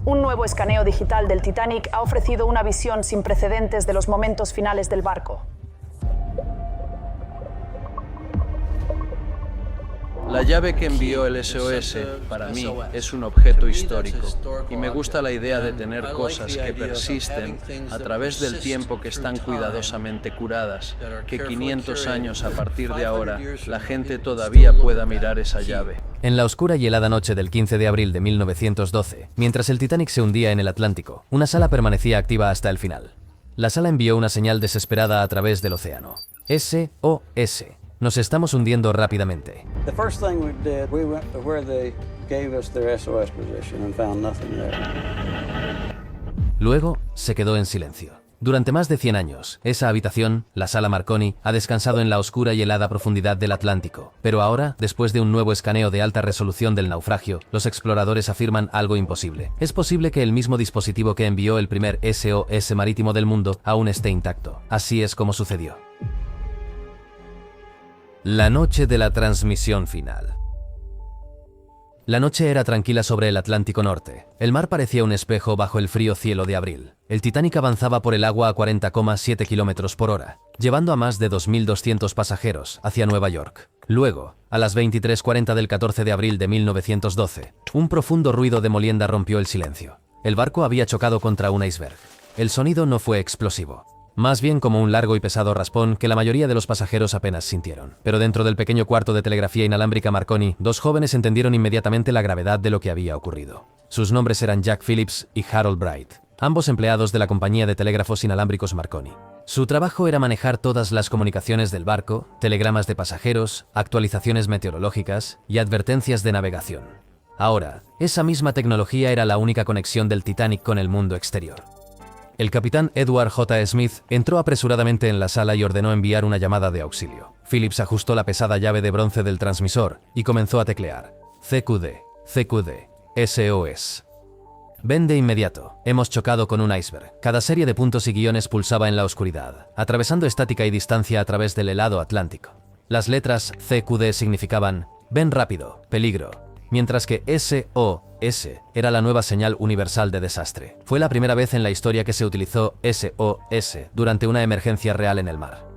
Un nuevo escaneo digital del Titanic ha ofrecido una visión sin precedentes de los momentos finales del barco. La llave que envió el SOS, para mí, es un objeto histórico, y me gusta la idea de tener cosas que persisten a través del tiempo, que están cuidadosamente curadas, que 500 años a partir de ahora, la gente todavía pueda mirar esa llave. En la oscura y helada noche del 15 de abril de 1912, mientras el Titanic se hundía en el Atlántico, una sala permanecía activa hasta el final. La sala envió una señal desesperada a través del océano. SOS. Nos estamos hundiendo rápidamente. The first thing we did, we went to where they gave us their SOS position and found nothing there. Luego se quedó en silencio. Durante más de 100 años, esa habitación, la sala Marconi, ha descansado en la oscura y helada profundidad del Atlántico. Pero ahora, después de un nuevo escaneo de alta resolución del naufragio, los exploradores afirman algo imposible. Es posible que el mismo dispositivo que envió el primer SOS marítimo del mundo aún esté intacto. Así es como sucedió. La noche de la transmisión final. La noche era tranquila sobre el Atlántico Norte. El mar parecía un espejo bajo el frío cielo de abril. El Titanic avanzaba por el agua a 40,7 km por hora, llevando a más de 2.200 pasajeros hacia Nueva York. Luego, a las 23:40 del 14 de abril de 1912, un profundo ruido de molienda rompió el silencio. El barco había chocado contra un iceberg. El sonido no fue explosivo. Más bien como un largo y pesado raspón que la mayoría de los pasajeros apenas sintieron. Pero dentro del pequeño cuarto de telegrafía inalámbrica Marconi, dos jóvenes entendieron inmediatamente la gravedad de lo que había ocurrido. Sus nombres eran Jack Phillips y Harold Bright, ambos empleados de la compañía de telégrafos inalámbricos Marconi. Su trabajo era manejar todas las comunicaciones del barco, telegramas de pasajeros, actualizaciones meteorológicas y advertencias de navegación. Ahora, esa misma tecnología era la única conexión del Titanic con el mundo exterior. El capitán Edward J. Smith entró apresuradamente en la sala y ordenó enviar una llamada de auxilio. Phillips ajustó la pesada llave de bronce del transmisor y comenzó a teclear. CQD, CQD, SOS. Ven de inmediato. Hemos chocado con un iceberg. Cada serie de puntos y guiones pulsaba en la oscuridad, atravesando estática y distancia a través del helado Atlántico. Las letras CQD significaban ven rápido, peligro, mientras que SOS era la nueva señal universal de desastre. Fue la primera vez en la historia que se utilizó SOS durante una emergencia real en el mar.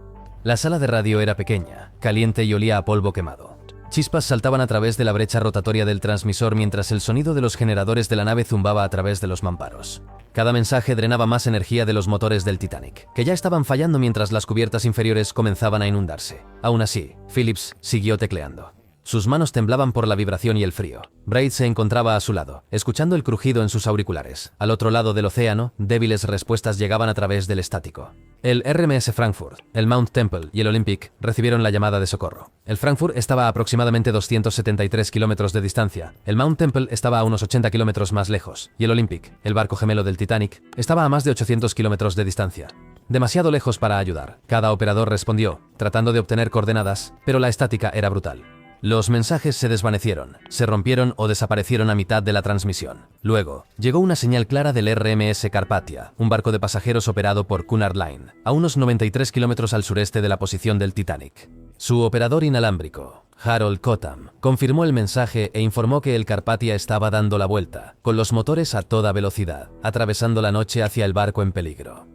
La sala de radio era pequeña, caliente y olía a polvo quemado. Chispas saltaban a través de la brecha rotatoria del transmisor mientras el sonido de los generadores de la nave zumbaba a través de los mamparos. Cada mensaje drenaba más energía de los motores del Titanic, que ya estaban fallando mientras las cubiertas inferiores comenzaban a inundarse. Aún así, Phillips siguió tecleando. Sus manos temblaban por la vibración y el frío. Bright se encontraba a su lado, escuchando el crujido en sus auriculares. Al otro lado del océano, débiles respuestas llegaban a través del estático. El RMS Frankfurt, el Mount Temple y el Olympic recibieron la llamada de socorro. El Frankfurt estaba a aproximadamente 273 kilómetros de distancia, el Mount Temple estaba a unos 80 kilómetros más lejos, y el Olympic, el barco gemelo del Titanic, estaba a más de 800 kilómetros de distancia. Demasiado lejos para ayudar. Cada operador respondió, tratando de obtener coordenadas, pero la estática era brutal. Los mensajes se desvanecieron, se rompieron o desaparecieron a mitad de la transmisión. Luego, llegó una señal clara del RMS Carpathia, un barco de pasajeros operado por Cunard Line, a unos 93 kilómetros al sureste de la posición del Titanic. Su operador inalámbrico, Harold Cotham, confirmó el mensaje e informó que el Carpathia estaba dando la vuelta, con los motores a toda velocidad, atravesando la noche hacia el barco en peligro.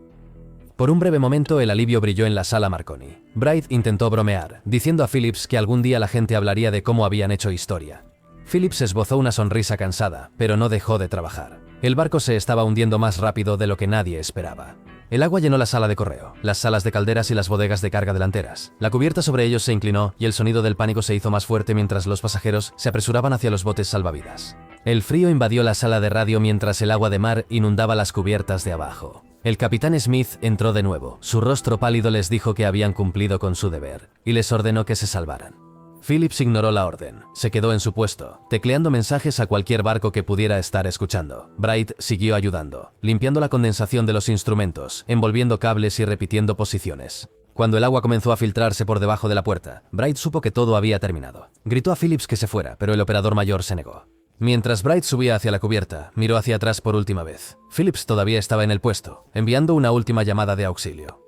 Por un breve momento el alivio brilló en la sala Marconi. Bright intentó bromear, diciendo a Phillips que algún día la gente hablaría de cómo habían hecho historia. Phillips esbozó una sonrisa cansada, pero no dejó de trabajar. El barco se estaba hundiendo más rápido de lo que nadie esperaba. El agua llenó la sala de correo, las salas de calderas y las bodegas de carga delanteras. La cubierta sobre ellos se inclinó y el sonido del pánico se hizo más fuerte mientras los pasajeros se apresuraban hacia los botes salvavidas. El frío invadió la sala de radio mientras el agua de mar inundaba las cubiertas de abajo. El capitán Smith entró de nuevo. Su rostro pálido les dijo que habían cumplido con su deber y les ordenó que se salvaran. Phillips ignoró la orden. Se quedó en su puesto, tecleando mensajes a cualquier barco que pudiera estar escuchando. Bright siguió ayudando, limpiando la condensación de los instrumentos, envolviendo cables y repitiendo posiciones. Cuando el agua comenzó a filtrarse por debajo de la puerta, Bright supo que todo había terminado. Gritó a Phillips que se fuera, pero el operador mayor se negó. Mientras Bright subía hacia la cubierta, miró hacia atrás por última vez. Phillips todavía estaba en el puesto, enviando una última llamada de auxilio.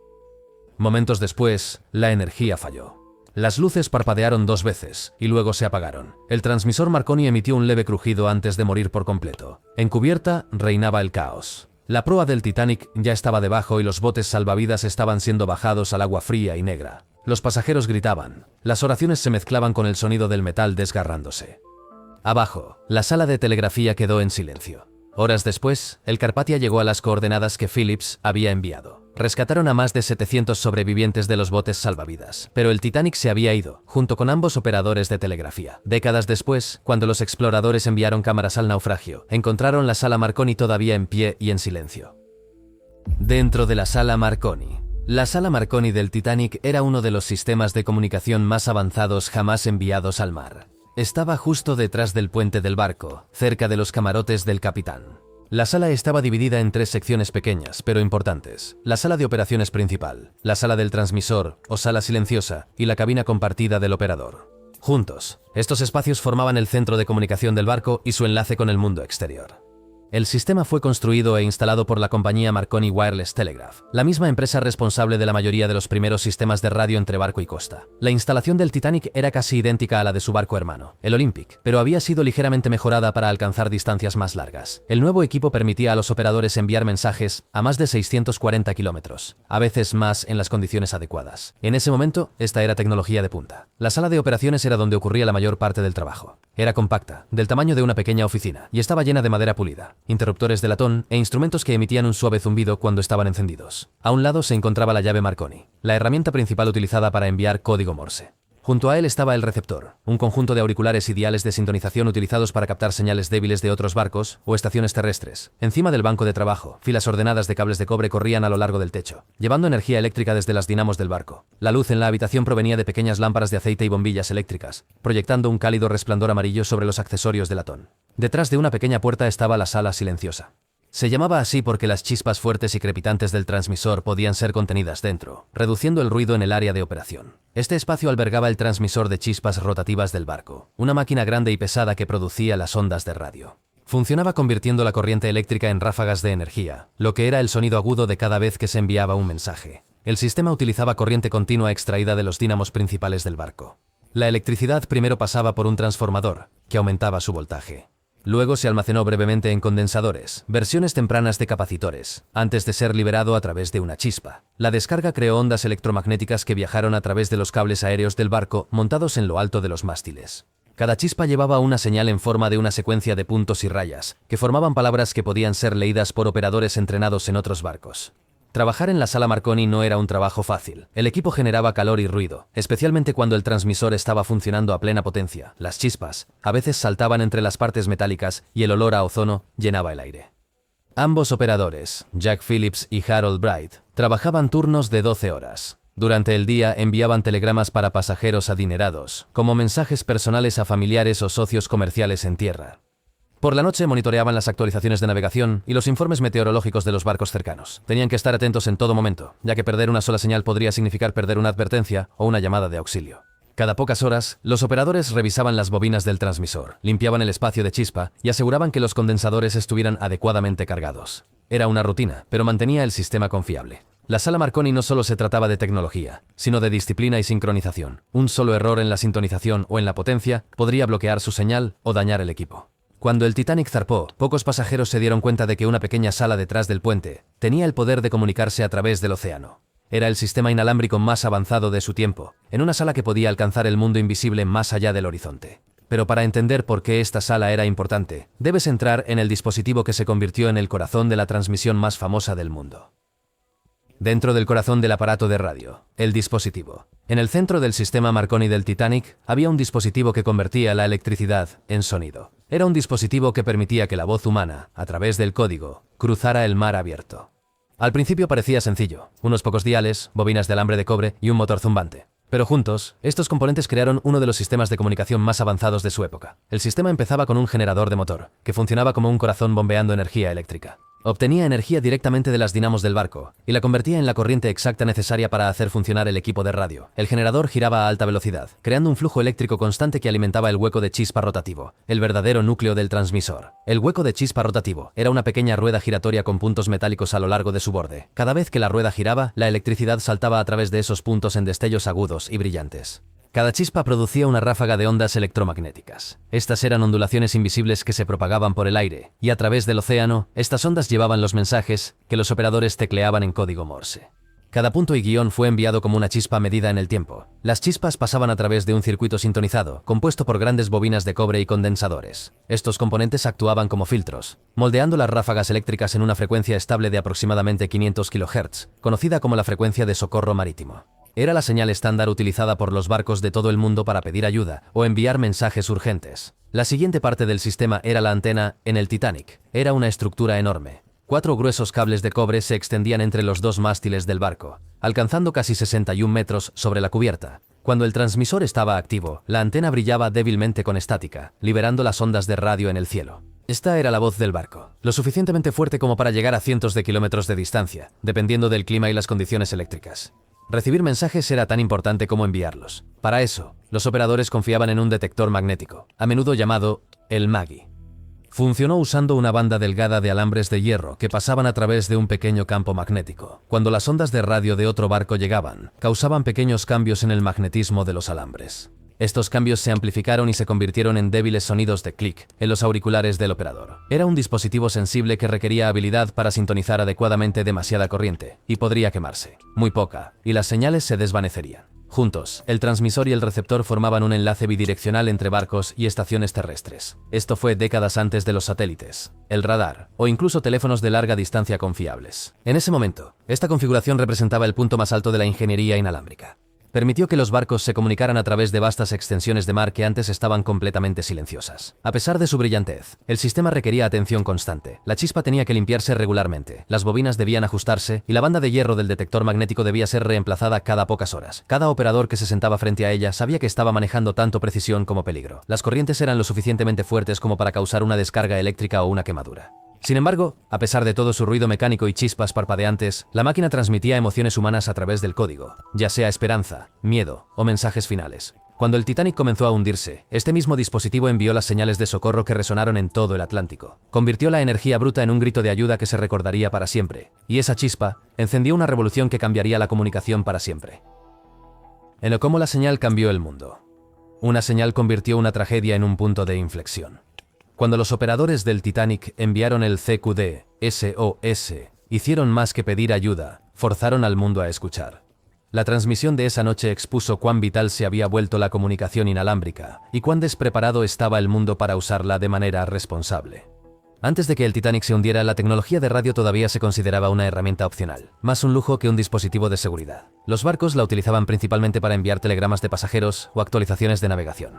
Momentos después, la energía falló. Las luces parpadearon 2 veces, y luego se apagaron. El transmisor Marconi emitió un leve crujido antes de morir por completo. En cubierta, reinaba el caos. La proa del Titanic ya estaba debajo y los botes salvavidas estaban siendo bajados al agua fría y negra. Los pasajeros gritaban. Las oraciones se mezclaban con el sonido del metal desgarrándose. Abajo, la sala de telegrafía quedó en silencio. Horas después, el Carpathia llegó a las coordenadas que Phillips había enviado. Rescataron a más de 700 sobrevivientes de los botes salvavidas, pero el Titanic se había ido, junto con ambos operadores de telegrafía. Décadas después, cuando los exploradores enviaron cámaras al naufragio, encontraron la sala Marconi todavía en pie y en silencio. Dentro de la sala Marconi. La sala Marconi del Titanic era uno de los sistemas de comunicación más avanzados jamás enviados al mar. Estaba justo detrás del puente del barco, cerca de los camarotes del capitán. La sala estaba dividida en 3 secciones pequeñas, pero importantes. La sala de operaciones principal, la sala del transmisor, o sala silenciosa, y la cabina compartida del operador. Juntos, estos espacios formaban el centro de comunicación del barco y su enlace con el mundo exterior. El sistema fue construido e instalado por la compañía Marconi Wireless Telegraph, la misma empresa responsable de la mayoría de los primeros sistemas de radio entre barco y costa. La instalación del Titanic era casi idéntica a la de su barco hermano, el Olympic, pero había sido ligeramente mejorada para alcanzar distancias más largas. El nuevo equipo permitía a los operadores enviar mensajes a más de 640 kilómetros, a veces más en las condiciones adecuadas. En ese momento, esta era tecnología de punta. La sala de operaciones era donde ocurría la mayor parte del trabajo. Era compacta, del tamaño de una pequeña oficina, y estaba llena de madera pulida, interruptores de latón e instrumentos que emitían un suave zumbido cuando estaban encendidos. A un lado se encontraba la llave Marconi, la herramienta principal utilizada para enviar código Morse. Junto a él estaba el receptor, un conjunto de auriculares y diales de sintonización utilizados para captar señales débiles de otros barcos o estaciones terrestres. Encima del banco de trabajo, filas ordenadas de cables de cobre corrían a lo largo del techo, llevando energía eléctrica desde las dinamos del barco. La luz en la habitación provenía de pequeñas lámparas de aceite y bombillas eléctricas, proyectando un cálido resplandor amarillo sobre los accesorios de latón. Detrás de una pequeña puerta estaba la sala silenciosa. Se llamaba así porque las chispas fuertes y crepitantes del transmisor podían ser contenidas dentro, reduciendo el ruido en el área de operación. Este espacio albergaba el transmisor de chispas rotativas del barco, una máquina grande y pesada que producía las ondas de radio. Funcionaba convirtiendo la corriente eléctrica en ráfagas de energía, lo que era el sonido agudo de cada vez que se enviaba un mensaje. El sistema utilizaba corriente continua extraída de los dínamos principales del barco. La electricidad primero pasaba por un transformador, que aumentaba su voltaje. Luego se almacenó brevemente en condensadores, versiones tempranas de capacitores, antes de ser liberado a través de una chispa. La descarga creó ondas electromagnéticas que viajaron a través de los cables aéreos del barco montados en lo alto de los mástiles. Cada chispa llevaba una señal en forma de una secuencia de puntos y rayas, que formaban palabras que podían ser leídas por operadores entrenados en otros barcos. Trabajar en la sala Marconi no era un trabajo fácil. El equipo generaba calor y ruido, especialmente cuando el transmisor estaba funcionando a plena potencia. Las chispas a veces saltaban entre las partes metálicas y el olor a ozono llenaba el aire. Ambos operadores, Jack Phillips y Harold Bright, trabajaban turnos de 12 horas. Durante el día enviaban telegramas para pasajeros adinerados, como mensajes personales a familiares o socios comerciales en tierra. Por la noche monitoreaban las actualizaciones de navegación y los informes meteorológicos de los barcos cercanos. Tenían que estar atentos en todo momento, ya que perder una sola señal podría significar perder una advertencia o una llamada de auxilio. Cada pocas horas, los operadores revisaban las bobinas del transmisor, limpiaban el espacio de chispa y aseguraban que los condensadores estuvieran adecuadamente cargados. Era una rutina, pero mantenía el sistema confiable. La sala Marconi no solo se trataba de tecnología, sino de disciplina y sincronización. Un solo error en la sintonización o en la potencia podría bloquear su señal o dañar el equipo. Cuando el Titanic zarpó, pocos pasajeros se dieron cuenta de que una pequeña sala detrás del puente tenía el poder de comunicarse a través del océano. Era el sistema inalámbrico más avanzado de su tiempo, en una sala que podía alcanzar el mundo invisible más allá del horizonte. Pero para entender por qué esta sala era importante, debes entrar en el dispositivo que se convirtió en el corazón de la transmisión más famosa del mundo. Dentro del corazón del aparato de radio, el dispositivo. En el centro del sistema Marconi del Titanic había un dispositivo que convertía la electricidad en sonido. Era un dispositivo que permitía que la voz humana, a través del código, cruzara el mar abierto. Al principio parecía sencillo, unos pocos diales, bobinas de alambre de cobre y un motor zumbante. Pero juntos, estos componentes crearon uno de los sistemas de comunicación más avanzados de su época. El sistema empezaba con un generador de motor, que funcionaba como un corazón bombeando energía eléctrica. Obtenía energía directamente de las dinamos del barco y la convertía en la corriente exacta necesaria para hacer funcionar el equipo de radio. El generador giraba a alta velocidad, creando un flujo eléctrico constante que alimentaba el hueco de chispa rotativo, el verdadero núcleo del transmisor. El hueco de chispa rotativo era una pequeña rueda giratoria con puntos metálicos a lo largo de su borde. Cada vez que la rueda giraba, la electricidad saltaba a través de esos puntos en destellos agudos y brillantes. Cada chispa producía una ráfaga de ondas electromagnéticas. Estas eran ondulaciones invisibles que se propagaban por el aire, y a través del océano, estas ondas llevaban los mensajes que los operadores tecleaban en código Morse. Cada punto y guión fue enviado como una chispa medida en el tiempo. Las chispas pasaban a través de un circuito sintonizado, compuesto por grandes bobinas de cobre y condensadores. Estos componentes actuaban como filtros, moldeando las ráfagas eléctricas en una frecuencia estable de aproximadamente 500 kHz, conocida como la frecuencia de socorro marítimo. Era la señal estándar utilizada por los barcos de todo el mundo para pedir ayuda o enviar mensajes urgentes. La siguiente parte del sistema era la antena en el Titanic. Era una estructura enorme. 4 gruesos cables de cobre se extendían entre los dos mástiles del barco, alcanzando casi 61 metros sobre la cubierta. Cuando el transmisor estaba activo, la antena brillaba débilmente con estática, liberando las ondas de radio en el cielo. Esta era la voz del barco, lo suficientemente fuerte como para llegar a cientos de kilómetros de distancia, dependiendo del clima y las condiciones eléctricas. Recibir mensajes era tan importante como enviarlos. Para eso, los operadores confiaban en un detector magnético, a menudo llamado el MAGI. Funcionó usando una banda delgada de alambres de hierro que pasaban a través de un pequeño campo magnético. Cuando las ondas de radio de otro barco llegaban, causaban pequeños cambios en el magnetismo de los alambres. Estos cambios se amplificaron y se convirtieron en débiles sonidos de clic en los auriculares del operador. Era un dispositivo sensible que requería habilidad para sintonizar adecuadamente demasiada corriente, y podría quemarse. Muy poca, y las señales se desvanecerían. Juntos, el transmisor y el receptor formaban un enlace bidireccional entre barcos y estaciones terrestres. Esto fue décadas antes de los satélites, el radar, o incluso teléfonos de larga distancia confiables. En ese momento, esta configuración representaba el punto más alto de la ingeniería inalámbrica. Permitió que los barcos se comunicaran a través de vastas extensiones de mar que antes estaban completamente silenciosas. A pesar de su brillantez, el sistema requería atención constante. La chispa tenía que limpiarse regularmente, las bobinas debían ajustarse y la banda de hierro del detector magnético debía ser reemplazada cada pocas horas. Cada operador que se sentaba frente a ella sabía que estaba manejando tanto precisión como peligro. Las corrientes eran lo suficientemente fuertes como para causar una descarga eléctrica o una quemadura. Sin embargo, a pesar de todo su ruido mecánico y chispas parpadeantes, la máquina transmitía emociones humanas a través del código, ya sea esperanza, miedo o mensajes finales. Cuando el Titanic comenzó a hundirse, este mismo dispositivo envió las señales de socorro que resonaron en todo el Atlántico. Convirtió la energía bruta en un grito de ayuda que se recordaría para siempre, y esa chispa encendió una revolución que cambiaría la comunicación para siempre. En cómo la señal cambió el mundo. Una señal convirtió una tragedia en un punto de inflexión. Cuando los operadores del Titanic enviaron el CQD, SOS, hicieron más que pedir ayuda, forzaron al mundo a escuchar. La transmisión de esa noche expuso cuán vital se había vuelto la comunicación inalámbrica y cuán despreparado estaba el mundo para usarla de manera responsable. Antes de que el Titanic se hundiera, la tecnología de radio todavía se consideraba una herramienta opcional, más un lujo que un dispositivo de seguridad. Los barcos la utilizaban principalmente para enviar telegramas de pasajeros o actualizaciones de navegación.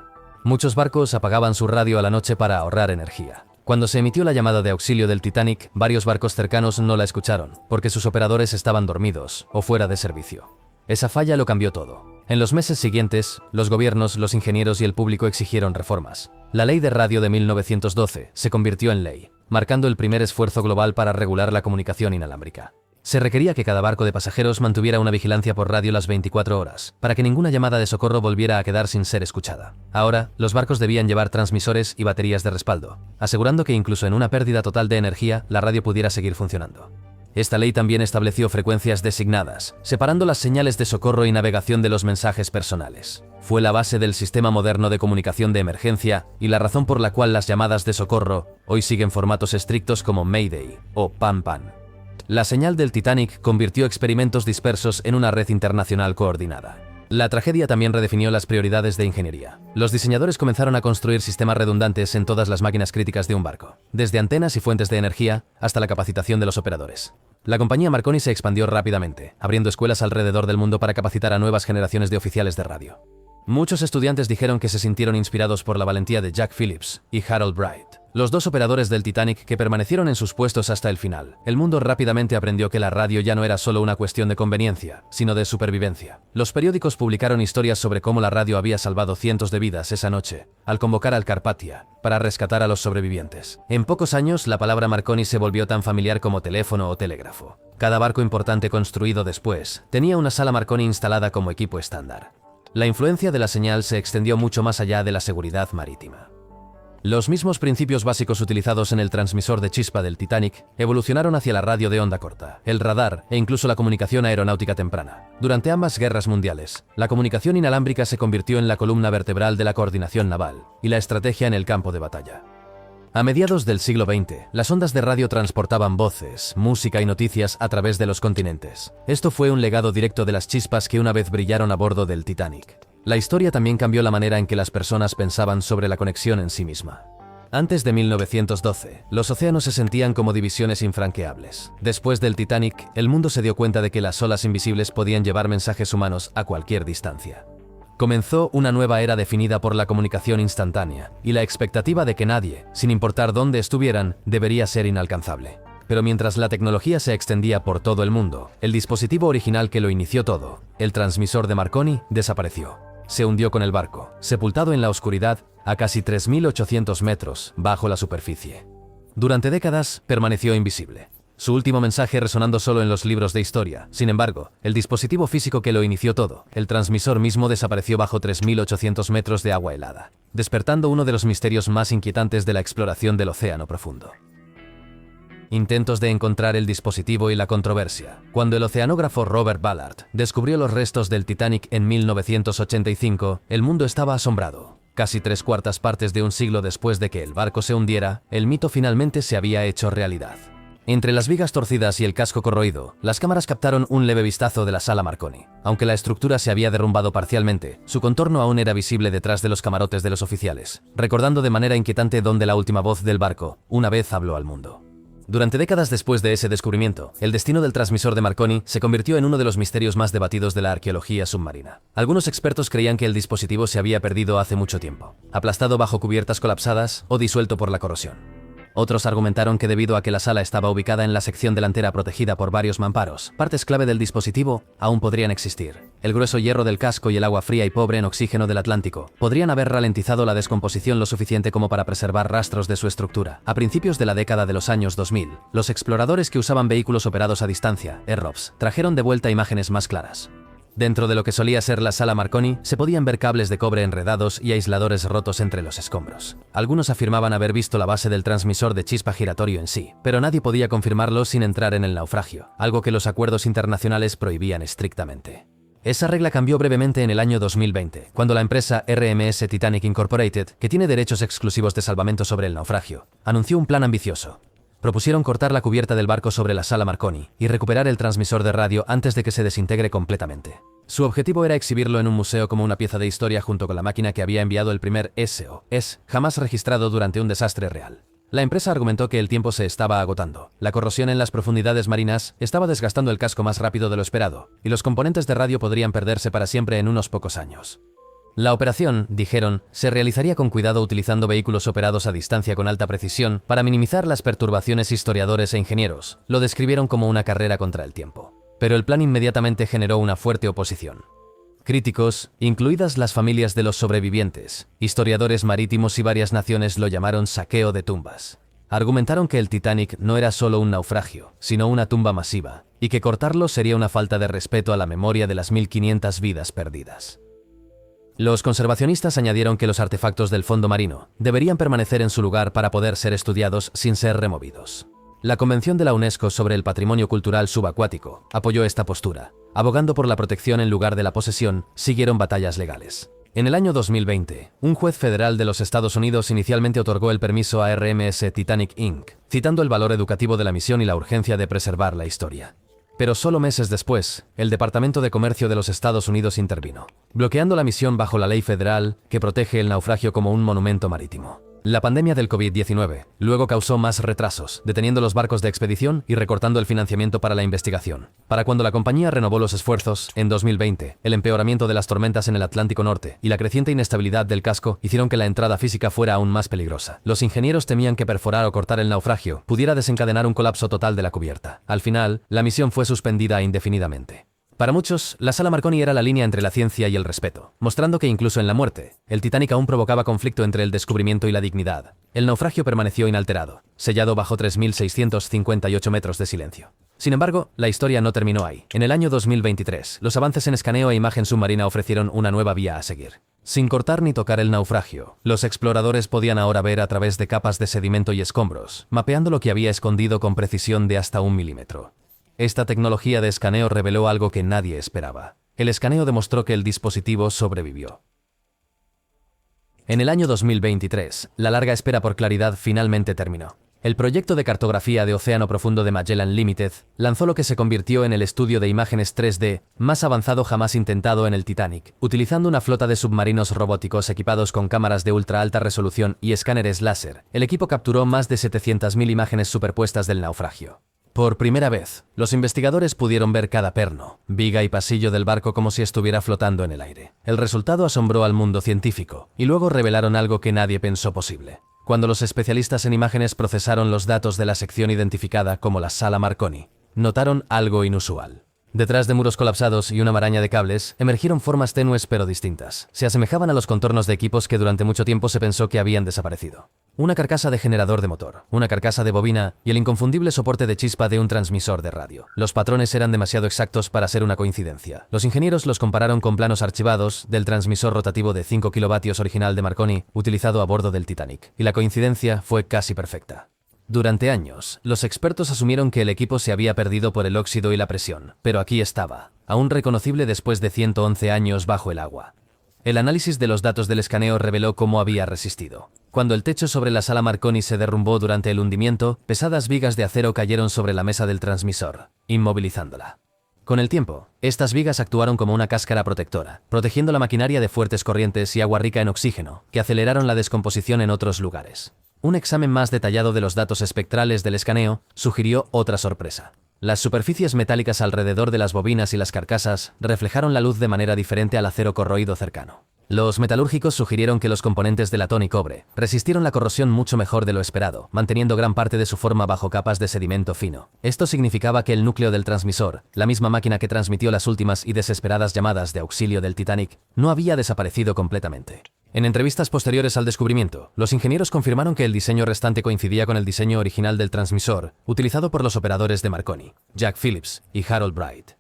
Muchos barcos apagaban su radio a la noche para ahorrar energía. Cuando se emitió la llamada de auxilio del Titanic, varios barcos cercanos no la escucharon, porque sus operadores estaban dormidos o fuera de servicio. Esa falla lo cambió todo. En los meses siguientes, los gobiernos, los ingenieros y el público exigieron reformas. La Ley de Radio de 1912 se convirtió en ley, marcando el primer esfuerzo global para regular la comunicación inalámbrica. Se requería que cada barco de pasajeros mantuviera una vigilancia por radio las 24 horas, para que ninguna llamada de socorro volviera a quedar sin ser escuchada. Ahora, los barcos debían llevar transmisores y baterías de respaldo, asegurando que incluso en una pérdida total de energía, la radio pudiera seguir funcionando. Esta ley también estableció frecuencias designadas, separando las señales de socorro y navegación de los mensajes personales. Fue la base del sistema moderno de comunicación de emergencia y la razón por la cual las llamadas de socorro hoy siguen formatos estrictos como Mayday o Pan Pan. La señal del Titanic convirtió experimentos dispersos en una red internacional coordinada. La tragedia también redefinió las prioridades de ingeniería. Los diseñadores comenzaron a construir sistemas redundantes en todas las máquinas críticas de un barco, desde antenas y fuentes de energía hasta la capacitación de los operadores. La compañía Marconi se expandió rápidamente, abriendo escuelas alrededor del mundo para capacitar a nuevas generaciones de oficiales de radio. Muchos estudiantes dijeron que se sintieron inspirados por la valentía de Jack Phillips y Harold Bright, los dos operadores del Titanic que permanecieron en sus puestos hasta el final. El mundo rápidamente aprendió que la radio ya no era solo una cuestión de conveniencia, sino de supervivencia. Los periódicos publicaron historias sobre cómo la radio había salvado cientos de vidas esa noche, al convocar al Carpathia para rescatar a los sobrevivientes. En pocos años, la palabra Marconi se volvió tan familiar como teléfono o telégrafo. Cada barco importante construido después tenía una sala Marconi instalada como equipo estándar. La influencia de la señal se extendió mucho más allá de la seguridad marítima. Los mismos principios básicos utilizados en el transmisor de chispa del Titanic evolucionaron hacia la radio de onda corta, el radar e incluso la comunicación aeronáutica temprana. Durante ambas guerras mundiales, la comunicación inalámbrica se convirtió en la columna vertebral de la coordinación naval y la estrategia en el campo de batalla. A mediados del siglo XX, las ondas de radio transportaban voces, música y noticias a través de los continentes. Esto fue un legado directo de las chispas que una vez brillaron a bordo del Titanic. La historia también cambió la manera en que las personas pensaban sobre la conexión en sí misma. Antes de 1912, los océanos se sentían como divisiones infranqueables. Después del Titanic, el mundo se dio cuenta de que las olas invisibles podían llevar mensajes humanos a cualquier distancia. Comenzó una nueva era definida por la comunicación instantánea y la expectativa de que nadie, sin importar dónde estuvieran, debería ser inalcanzable. Pero mientras la tecnología se extendía por todo el mundo, el dispositivo original que lo inició todo, el transmisor de Marconi, desapareció. Se hundió con el barco, sepultado en la oscuridad a casi 3.800 metros bajo la superficie. Durante décadas permaneció invisible. Su último mensaje resonando solo en los libros de historia. Sin embargo, el dispositivo físico que lo inició todo, el transmisor mismo, desapareció bajo 3.800 metros de agua helada, despertando uno de los misterios más inquietantes de la exploración del océano profundo. Intentos de encontrar el dispositivo y la controversia. Cuando el oceanógrafo Robert Ballard descubrió los restos del Titanic en 1985, el mundo estaba asombrado. Casi 3/4 partes de un siglo después de que el barco se hundiera, el mito finalmente se había hecho realidad. Entre las vigas torcidas y el casco corroído, las cámaras captaron un leve vistazo de la sala Marconi. Aunque la estructura se había derrumbado parcialmente, su contorno aún era visible detrás de los camarotes de los oficiales, recordando de manera inquietante dónde la última voz del barco una vez habló al mundo. Durante décadas después de ese descubrimiento, el destino del transmisor de Marconi se convirtió en uno de los misterios más debatidos de la arqueología submarina. Algunos expertos creían que el dispositivo se había perdido hace mucho tiempo, aplastado bajo cubiertas colapsadas o disuelto por la corrosión. Otros argumentaron que debido a que la sala estaba ubicada en la sección delantera protegida por varios mamparos, partes clave del dispositivo aún podrían existir. El grueso hierro del casco y el agua fría y pobre en oxígeno del Atlántico podrían haber ralentizado la descomposición lo suficiente como para preservar rastros de su estructura. A principios de la década de los años 2000, los exploradores que usaban vehículos operados a distancia, AirRobs, trajeron de vuelta imágenes más claras. Dentro de lo que solía ser la sala Marconi, se podían ver cables de cobre enredados y aisladores rotos entre los escombros. Algunos afirmaban haber visto la base del transmisor de chispa giratorio en sí, pero nadie podía confirmarlo sin entrar en el naufragio, algo que los acuerdos internacionales prohibían estrictamente. Esa regla cambió brevemente en el año 2020, cuando la empresa RMS Titanic Incorporated, que tiene derechos exclusivos de salvamento sobre el naufragio, anunció un plan ambicioso. Propusieron cortar la cubierta del barco sobre la sala Marconi y recuperar el transmisor de radio antes de que se desintegre completamente. Su objetivo era exhibirlo en un museo como una pieza de historia junto con la máquina que había enviado el primer SOS, jamás registrado durante un desastre real. La empresa argumentó que el tiempo se estaba agotando. La corrosión en las profundidades marinas estaba desgastando el casco más rápido de lo esperado, y los componentes de radio podrían perderse para siempre en unos pocos años. La operación, dijeron, se realizaría con cuidado utilizando vehículos operados a distancia con alta precisión para minimizar las perturbaciones. Historiadores e ingenieros lo describieron como una carrera contra el tiempo. Pero el plan inmediatamente generó una fuerte oposición. Críticos, incluidas las familias de los sobrevivientes, historiadores marítimos y varias naciones lo llamaron saqueo de tumbas. Argumentaron que el Titanic no era solo un naufragio, sino una tumba masiva, y que cortarlo sería una falta de respeto a la memoria de las 1.500 vidas perdidas. Los conservacionistas añadieron que los artefactos del fondo marino deberían permanecer en su lugar para poder ser estudiados sin ser removidos. La Convención de la UNESCO sobre el Patrimonio Cultural Subacuático apoyó esta postura. Abogando por la protección en lugar de la posesión, siguieron batallas legales. En el año 2020, un juez federal de los Estados Unidos inicialmente otorgó el permiso a RMS Titanic Inc., citando el valor educativo de la misión y la urgencia de preservar la historia. Pero solo meses después, el Departamento de Comercio de los Estados Unidos intervino, bloqueando la misión bajo la ley federal que protege el naufragio como un monumento marítimo. La pandemia del COVID-19 luego causó más retrasos, deteniendo los barcos de expedición y recortando el financiamiento para la investigación. Para cuando la compañía renovó los esfuerzos, en 2020, el empeoramiento de las tormentas en el Atlántico Norte y la creciente inestabilidad del casco hicieron que la entrada física fuera aún más peligrosa. Los ingenieros temían que perforar o cortar el naufragio pudiera desencadenar un colapso total de la cubierta. Al final, la misión fue suspendida indefinidamente. Para muchos, la sala Marconi era la línea entre la ciencia y el respeto, mostrando que incluso en la muerte, el Titanic aún provocaba conflicto entre el descubrimiento y la dignidad. El naufragio permaneció inalterado, sellado bajo 3.658 metros de silencio. Sin embargo, la historia no terminó ahí. En el año 2023, los avances en escaneo e imagen submarina ofrecieron una nueva vía a seguir. Sin cortar ni tocar el naufragio, los exploradores podían ahora ver a través de capas de sedimento y escombros, mapeando lo que había escondido con precisión de hasta 1 milímetro. Esta tecnología de escaneo reveló algo que nadie esperaba. El escaneo demostró que el dispositivo sobrevivió. En el año 2023, la larga espera por claridad finalmente terminó. El proyecto de cartografía de Océano Profundo de Magellan Limited lanzó lo que se convirtió en el estudio de imágenes 3D más avanzado jamás intentado en el Titanic, utilizando una flota de submarinos robóticos equipados con cámaras de ultra alta resolución y escáneres láser. El equipo capturó más de 700.000 imágenes superpuestas del naufragio. Por primera vez, los investigadores pudieron ver cada perno, viga y pasillo del barco como si estuviera flotando en el aire. El resultado asombró al mundo científico, y luego revelaron algo que nadie pensó posible. Cuando los especialistas en imágenes procesaron los datos de la sección identificada como la Sala Marconi, notaron algo inusual. Detrás de muros colapsados y una maraña de cables, emergieron formas tenues pero distintas. Se asemejaban a los contornos de equipos que durante mucho tiempo se pensó que habían desaparecido. Una carcasa de generador de motor, una carcasa de bobina y el inconfundible soporte de chispa de un transmisor de radio. Los patrones eran demasiado exactos para ser una coincidencia. Los ingenieros los compararon con planos archivados del transmisor rotativo de 5 kilovatios original de Marconi, utilizado a bordo del Titanic, y la coincidencia fue casi perfecta. Durante años, los expertos asumieron que el equipo se había perdido por el óxido y la presión, pero aquí estaba, aún reconocible después de 111 años bajo el agua. El análisis de los datos del escaneo reveló cómo había resistido. Cuando el techo sobre la Sala Marconi se derrumbó durante el hundimiento, pesadas vigas de acero cayeron sobre la mesa del transmisor, inmovilizándola. Con el tiempo, estas vigas actuaron como una cáscara protectora, protegiendo la maquinaria de fuertes corrientes y agua rica en oxígeno, que aceleraron la descomposición en otros lugares. Un examen más detallado de los datos espectrales del escaneo sugirió otra sorpresa. Las superficies metálicas alrededor de las bobinas y las carcasas reflejaron la luz de manera diferente al acero corroído cercano. Los metalúrgicos sugirieron que los componentes de latón y cobre resistieron la corrosión mucho mejor de lo esperado, manteniendo gran parte de su forma bajo capas de sedimento fino. Esto significaba que el núcleo del transmisor, la misma máquina que transmitió las últimas y desesperadas llamadas de auxilio del Titanic, no había desaparecido completamente. En entrevistas posteriores al descubrimiento, los ingenieros confirmaron que el diseño restante coincidía con el diseño original del transmisor, utilizado por los operadores de Marconi, Jack Phillips y Harold Bright.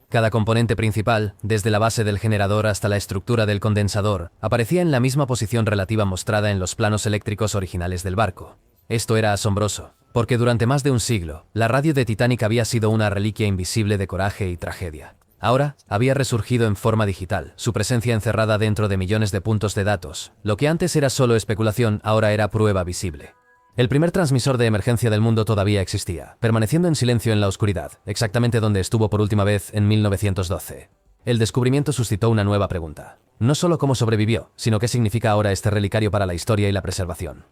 Cada componente principal, desde la base del generador hasta la estructura del condensador, aparecía en la misma posición relativa mostrada en los planos eléctricos originales del barco. Esto era asombroso, porque durante más de un siglo, la radio de Titanic había sido una reliquia invisible de coraje y tragedia. Ahora, había resurgido en forma digital, su presencia encerrada dentro de millones de puntos de datos. Lo que antes era solo especulación, ahora era prueba visible. El primer transmisor de emergencia del mundo todavía existía, permaneciendo en silencio en la oscuridad, exactamente donde estuvo por última vez en 1912. El descubrimiento suscitó una nueva pregunta. No solo cómo sobrevivió, sino qué significa ahora este relicario para la historia y la preservación.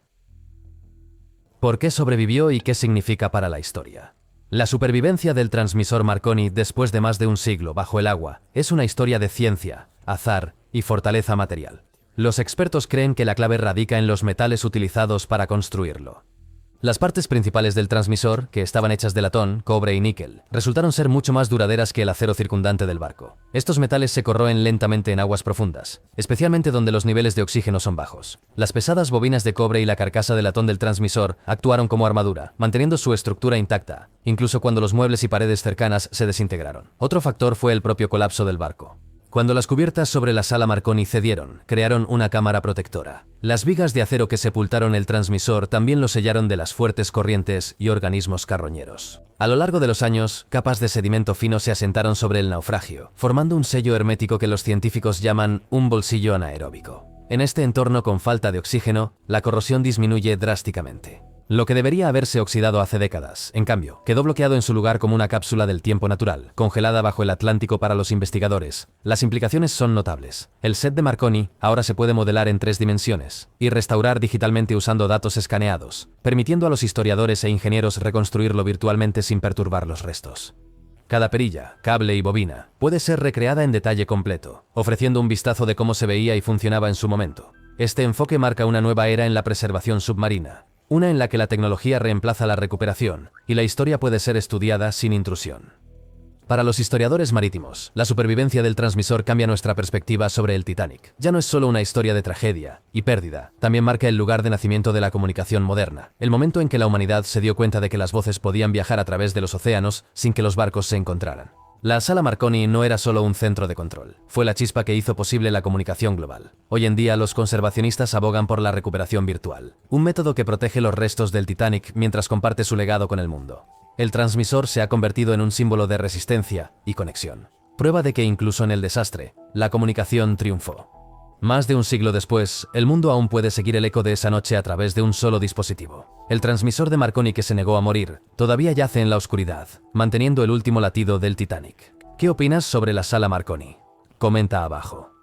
¿Por qué sobrevivió y qué significa para la historia? La supervivencia del transmisor Marconi después de más de un siglo bajo el agua es una historia de ciencia, azar y fortaleza material. Los expertos creen que la clave radica en los metales utilizados para construirlo. Las partes principales del transmisor, que estaban hechas de latón, cobre y níquel, resultaron ser mucho más duraderas que el acero circundante del barco. Estos metales se corroen lentamente en aguas profundas, especialmente donde los niveles de oxígeno son bajos. Las pesadas bobinas de cobre y la carcasa de latón del transmisor actuaron como armadura, manteniendo su estructura intacta, incluso cuando los muebles y paredes cercanas se desintegraron. Otro factor fue el propio colapso del barco. Cuando las cubiertas sobre la Sala Marconi cedieron, crearon una cámara protectora. Las vigas de acero que sepultaron el transmisor también lo sellaron de las fuertes corrientes y organismos carroñeros. A lo largo de los años, capas de sedimento fino se asentaron sobre el naufragio, formando un sello hermético que los científicos llaman un bolsillo anaeróbico. En este entorno con falta de oxígeno, la corrosión disminuye drásticamente. Lo que debería haberse oxidado hace décadas, en cambio, quedó bloqueado en su lugar como una cápsula del tiempo natural, congelada bajo el Atlántico para los investigadores. Las implicaciones son notables. El set de Marconi ahora se puede modelar en 3 dimensiones y restaurar digitalmente usando datos escaneados, permitiendo a los historiadores e ingenieros reconstruirlo virtualmente sin perturbar los restos. Cada perilla, cable y bobina puede ser recreada en detalle completo, ofreciendo un vistazo de cómo se veía y funcionaba en su momento. Este enfoque marca una nueva era en la preservación submarina. Una en la que la tecnología reemplaza la recuperación, y la historia puede ser estudiada sin intrusión. Para los historiadores marítimos, la supervivencia del transmisor cambia nuestra perspectiva sobre el Titanic. Ya no es solo una historia de tragedia y pérdida, también marca el lugar de nacimiento de la comunicación moderna, el momento en que la humanidad se dio cuenta de que las voces podían viajar a través de los océanos sin que los barcos se encontraran. La sala Marconi no era solo un centro de control, fue la chispa que hizo posible la comunicación global. Hoy en día los conservacionistas abogan por la recuperación virtual, un método que protege los restos del Titanic mientras comparte su legado con el mundo. El transmisor se ha convertido en un símbolo de resistencia y conexión. Prueba de que incluso en el desastre, la comunicación triunfó. Más de un siglo después, el mundo aún puede seguir el eco de esa noche a través de un solo dispositivo. El transmisor de Marconi que se negó a morir, todavía yace en la oscuridad, manteniendo el último latido del Titanic. ¿Qué opinas sobre la sala Marconi? Comenta abajo.